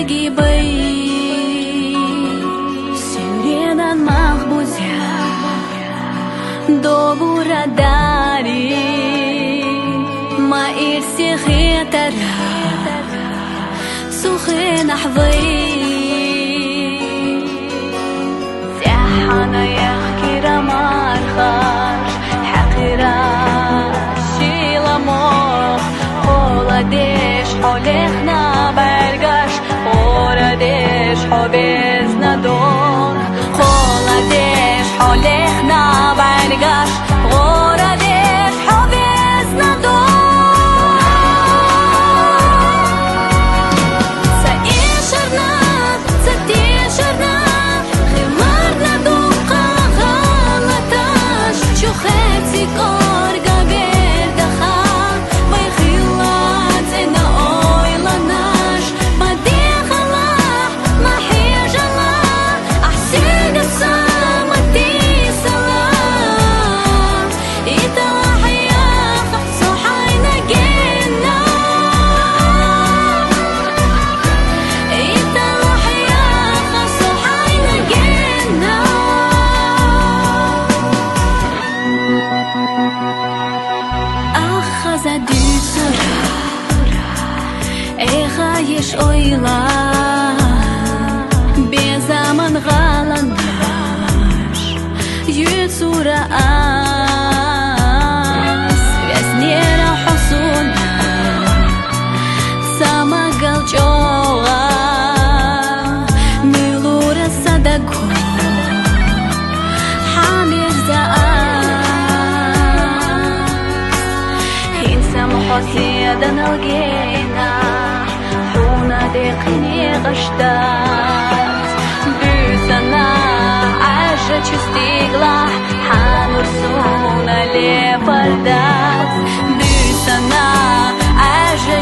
gibi Süreden mahbuzya Добура дари ما إرسي خيترا سخي نحظي سيحانا يحكي رمار خاش حقيرا شيلا موخ خولا ديش حوليخنا برگاش خورا ديش حبيزنا دون خولا ديش حوليخنا برگاش خورا ديش حبيزنا دون Eğayış oyla bir zaman galanlar yüzura az Vesnera husuna sama galçoğa Milura sadago hamir zaaz Hinsa muhosiyadan algena دقني غشتات بسنا عاشة تستيقلا حنرسونا لفردات بسنا عاشة